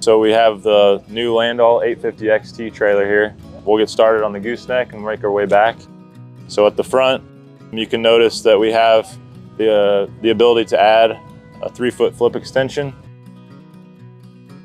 So we have the new Landoll 850 XT trailer here. We'll get started on the gooseneck and make our way back. So at the front, you can notice that we have the ability to add a 3-foot flip extension.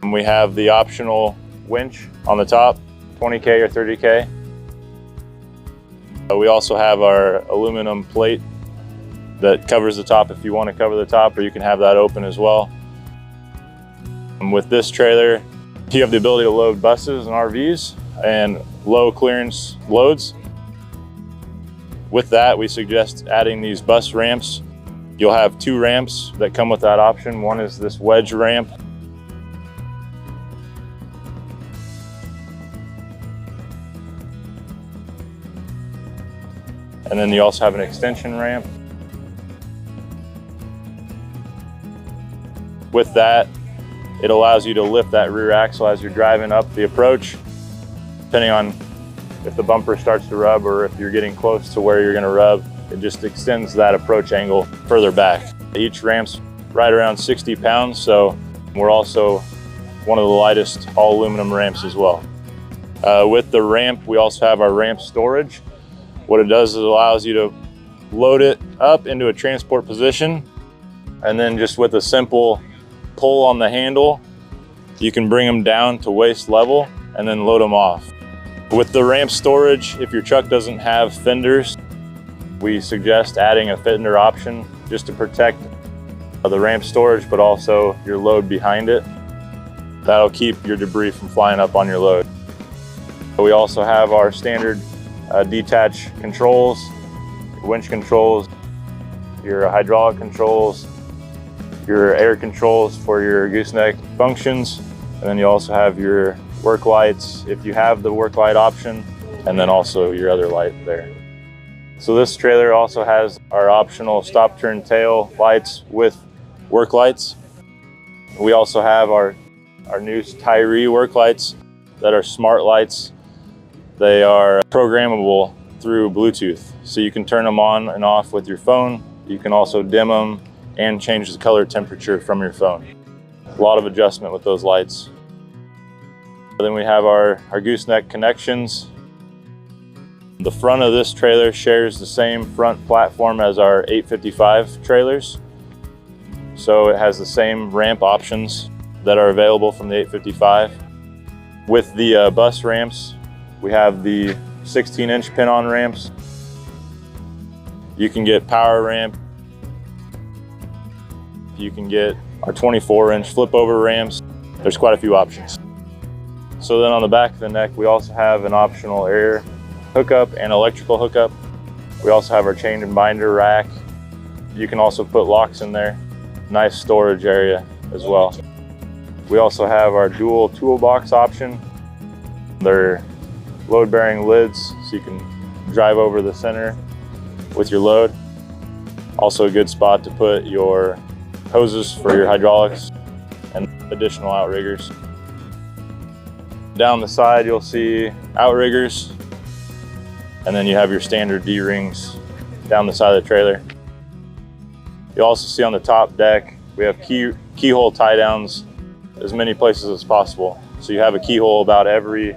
And we have the optional winch on the top, 20K or 30K. We also have our aluminum plate that covers the top if you want to cover the top, or you can have that open as well. And with this trailer, you have the ability to load buses and RVs and low clearance loads. With that, we suggest adding these bus ramps. You'll have 2 ramps that come with that option. One is this wedge ramp. And then you also have an extension ramp. With that, it allows you to lift that rear axle as you're driving up the approach, depending on if the bumper starts to rub or if you're getting close to where you're going to rub. It just extends that approach angle further back. Each ramp's right around 60 pounds, so we're also one of the lightest all aluminum ramps as well. With the ramp, we also have our ramp storage. What it does is it allows you to load it up into a transport position, and then just with a simple pull on the handle, you can bring them down to waist level and then load them off. With the ramp storage, if your truck doesn't have fenders, we suggest adding a fender option just to protect the ramp storage, but also your load behind it. That'll keep your debris from flying up on your load. We also have our standard Detach controls, winch controls, your hydraulic controls, your air controls for your gooseneck functions, and then you also have your work lights if you have the work light option, and then also your other light there. So this trailer also has our optional stop turn tail lights with work lights. We also have our new Tyree work lights that are smart lights. They are programmable through Bluetooth, so you can turn them on and off with your phone. You can also dim them and change the color temperature from your phone. A lot of adjustment with those lights. Then we have our gooseneck connections. The front of this trailer shares the same front platform as our 855 trailers. So it has the same ramp options that are available from the 855. With the bus ramps, we have the 16-inch pin-on ramps. You can get power ramp. You can get our 24-inch flip-over ramps. There's quite a few options. So then on the back of the neck, we also have an optional air hookup and electrical hookup. We also have our chain and binder rack. You can also put locks in there. Nice storage area as well. We also have our dual toolbox option. They're load-bearing lids, so you can drive over the center with your load. Also a good spot to put your hoses for your hydraulics and additional outriggers. Down the side, you'll see outriggers, and then you have your standard D-rings down the side of the trailer. You'll also see on the top deck, we have keyhole tie downs as many places as possible. So you have a keyhole about every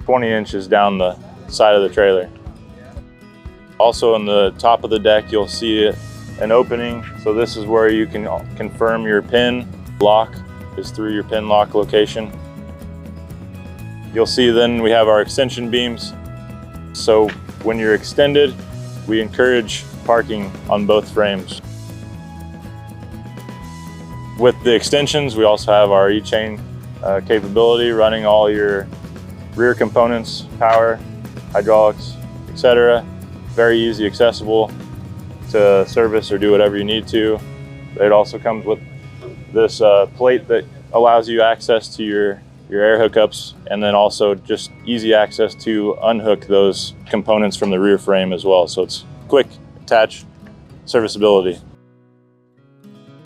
20 inches down the side of the trailer. Also on the top of the deck, you'll see an opening. So this is where you can confirm your pin lock is through your pin lock location. You'll see then we have our extension beams. So when you're extended, we encourage parking on both frames. With the extensions, we also have our E-chain capability, running all your rear components, power, hydraulics, etc. Very easy, accessible to service or do whatever you need to. It also comes with this plate that allows you access to your air hookups, and then also just easy access to unhook those components from the rear frame as well. So it's quick attach serviceability.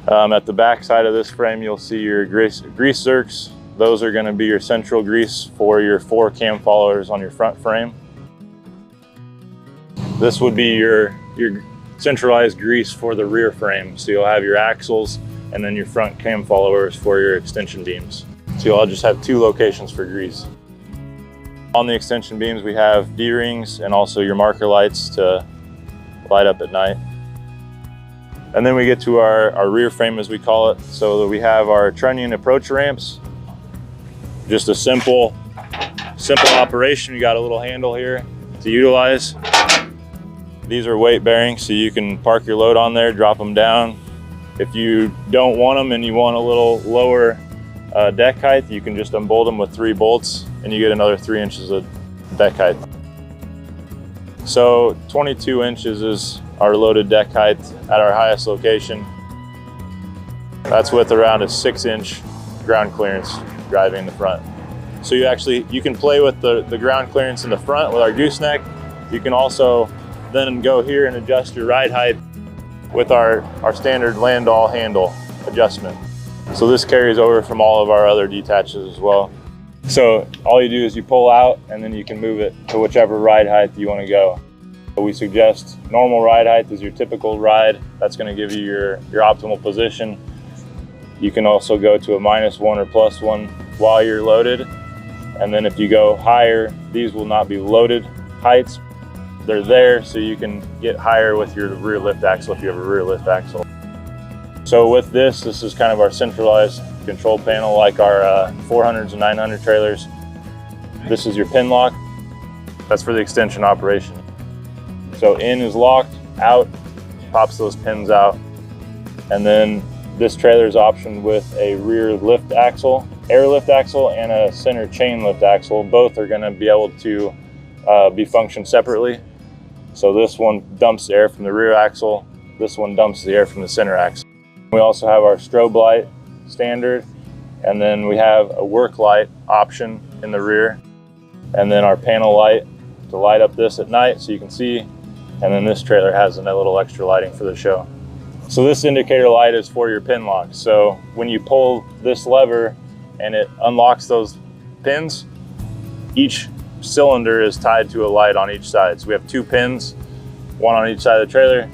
At the back side of this frame, you'll see your grease zerks. Those are going to be your central grease for your 4 cam followers on your front frame. This would be your centralized grease for the rear frame. So you'll have your axles and then your front cam followers for your extension beams. So you'll just have 2 locations for grease. On the extension beams, we have D-rings and also your marker lights to light up at night. And then we get to our rear frame, as we call it. So that we have our trunnion approach ramps. Just a simple operation. You got a little handle here to utilize. These are weight bearing, so you can park your load on there, drop them down. If you don't want them and you want a little lower deck height, you can just unbolt them with 3 bolts and you get another 3 inches of deck height. So 22 inches is our loaded deck height at our highest location. That's with around a 6-inch ground clearance driving in the front. So you can play with the ground clearance in the front with our gooseneck. You can also then go here and adjust your ride height with our standard Landoll handle adjustment. So this carries over from all of our other detaches as well. So all you do is you pull out and then you can move it to whichever ride height you want to go. So we suggest normal ride height is your typical ride. That's going to give you your optimal position. You can also go to a -1 or +1 while you're loaded. And then if you go higher, these will not be loaded heights. They're there so you can get higher with your rear lift axle if you have a rear lift axle. So with this is kind of our centralized control panel, like our 400s and 900 trailers. This is your pin lock. That's for the extension operation. So in is locked, out, pops those pins out. And then this trailer is optioned with a rear lift axle, air lift axle, and a center chain lift axle. Both are gonna be able to be functioned separately. So this one dumps the air from the rear axle. This one dumps the air from the center axle. We also have our strobe light standard, and then we have a work light option in the rear, and then our panel light to light up this at night so you can see, and then this trailer has a little extra lighting for the show. So this indicator light is for your pin lock. So when you pull this lever and it unlocks those pins, each cylinder is tied to a light on each side. So we have 2 pins, 1 on each side of the trailer.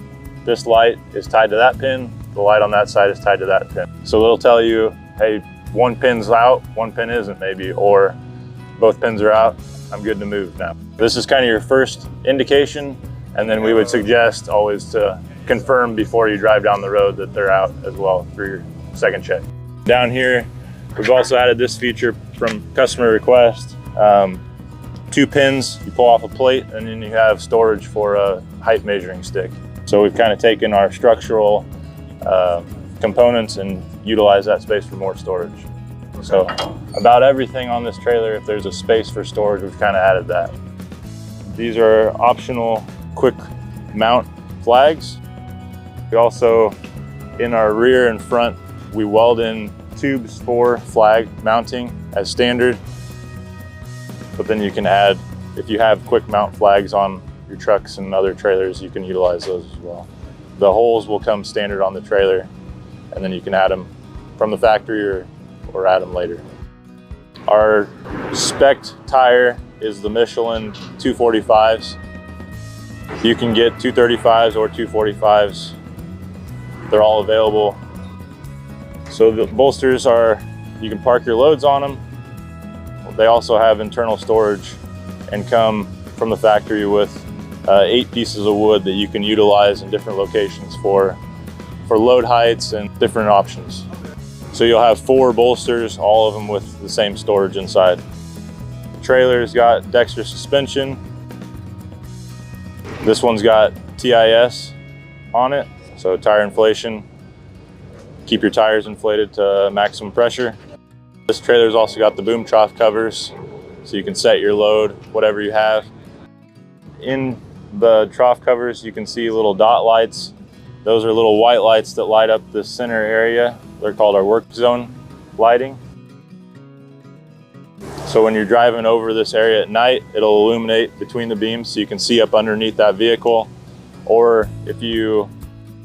This light is tied to that pin. The light on that side is tied to that pin. So it'll tell you, hey, 1 pin's out, 1 pin isn't maybe, or both pins are out, I'm good to move now. This is kind of your first indication, and then we would suggest always to confirm before you drive down the road that they're out as well for your second check. Down here, we've also added this feature from customer request. 2 pins, you pull off a plate, and then you have storage for a height measuring stick. So we've kind of taken our structural components and utilize that space for more storage. So about everything on this trailer, if there's a space for storage, we've kind of added that. These are optional quick mount flags. We also, in our rear and front, we weld in tubes for flag mounting as standard. But then you can add, if you have quick mount flags on your trucks and other trailers, you can utilize those as well. The holes will come standard on the trailer, and then you can add them from the factory or add them later. Our spec'd tire is the Michelin 245s. You can get 235s or 245s. They're all available. So the bolsters you can park your loads on them. They also have internal storage and come from the factory with 8 pieces of wood that you can utilize in different locations for load heights and different options. So you'll have 4 bolsters, all of them with the same storage inside. The trailer's got Dexter suspension. This one's got TIS on it, so tire inflation. Keep your tires inflated to maximum pressure. This trailer's also got the boom trough covers, so you can set your load, whatever you have. In the trough covers, you can see little dot lights. Those are little white lights that light up the center area. They're called our work zone lighting. So when you're driving over this area at night, it'll illuminate between the beams so you can see up underneath that vehicle. Or if you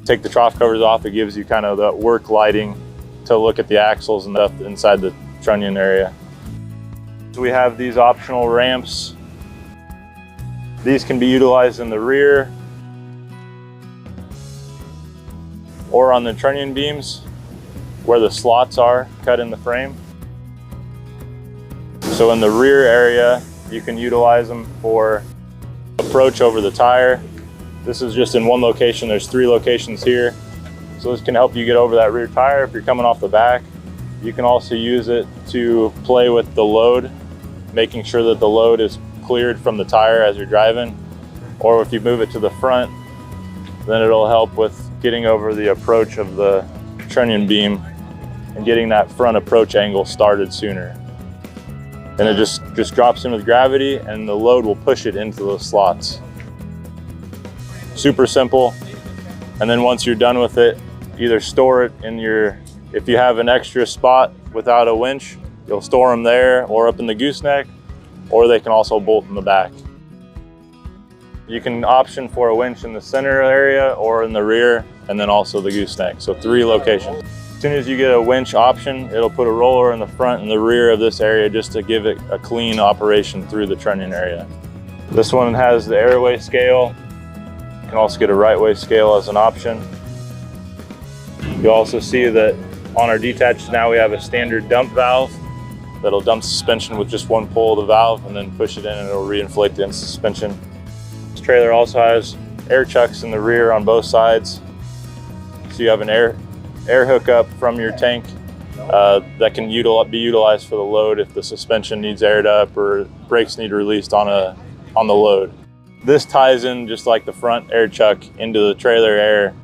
take the trough covers off, it gives you kind of the work lighting to look at the axles and stuff inside the trunnion area. So we have these optional ramps. These can be utilized in the rear or on the trunnion beams where the slots are cut in the frame. So in the rear area, you can utilize them for approach over the tire. This is just in one location. There's 3 locations here. So this can help you get over that rear tire if you're coming off the back. You can also use it to play with the load, making sure that the load is cleared from the tire as you're driving. Or if you move it to the front, then it'll help with getting over the approach of the trunnion beam and getting that front approach angle started sooner. And it just drops in with gravity, and the load will push it into those slots. Super simple. And then once you're done with it, either store it in your, if you have an extra spot without a winch, you'll store them there or up in the gooseneck, or they can also bolt in the back. You can option for a winch in the center area or in the rear, and then also the gooseneck. So 3 locations. As soon as you get a winch option, it'll put a roller in the front and the rear of this area just to give it a clean operation through the trunnion area. This one has the airway scale. You can also get a right way scale as an option. You'll also see that on our Detach now we have a standard dump valve that'll dump suspension with just one pull of the valve and then push it in and it'll reinflate the suspension. This trailer also has air chucks in the rear on both sides. So you have an air hookup from your tank that can be utilized for the load if the suspension needs aired up or brakes need released on the load. This ties in just like the front air chuck into the trailer air.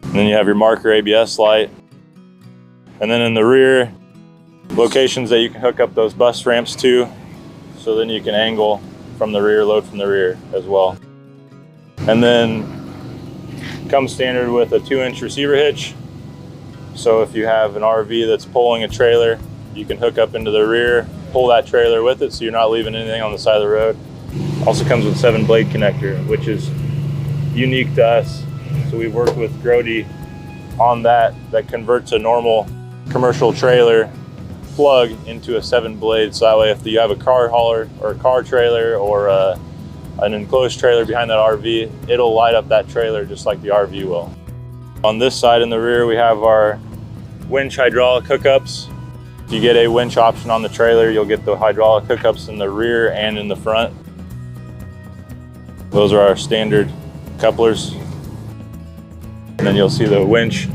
And then you have your marker ABS light. And then in the rear, locations that you can hook up those bus ramps to, so then you can angle from the rear, load from the rear as well. And then comes standard with a 2-inch receiver hitch. So if you have an RV that's pulling a trailer, you can hook up into the rear, pull that trailer with it so you're not leaving anything on the side of the road. Also comes with 7-blade connector, which is unique to us. So we've worked with Grody on that converts a normal commercial trailer plug into a 7-blade. So that way if you have a car hauler or a car trailer or an enclosed trailer behind that RV, it'll light up that trailer just like the RV will. On this side in the rear, we have our winch hydraulic hookups. If you get a winch option on the trailer, you'll get the hydraulic hookups in the rear and in the front. Those are our standard couplers. And then you'll see the winch.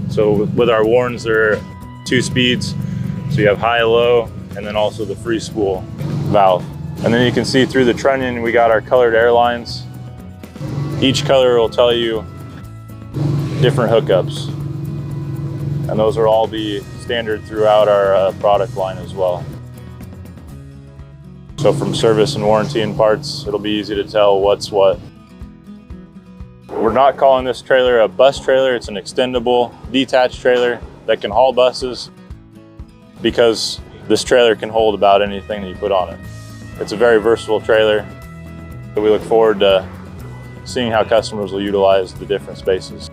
So with our Warns, there are 2 speeds. So you have high, low, and then also the free spool valve. And then you can see through the trunnion, we got our colored airlines. Each color will tell you different hookups. And those will all be standard throughout our product line as well. So from service and warranty and parts, it'll be easy to tell what's what. We're not calling this trailer a bus trailer, it's an extendable, detached trailer that can haul buses because this trailer can hold about anything that you put on it. It's a very versatile trailer. So we look forward to seeing how customers will utilize the different spaces.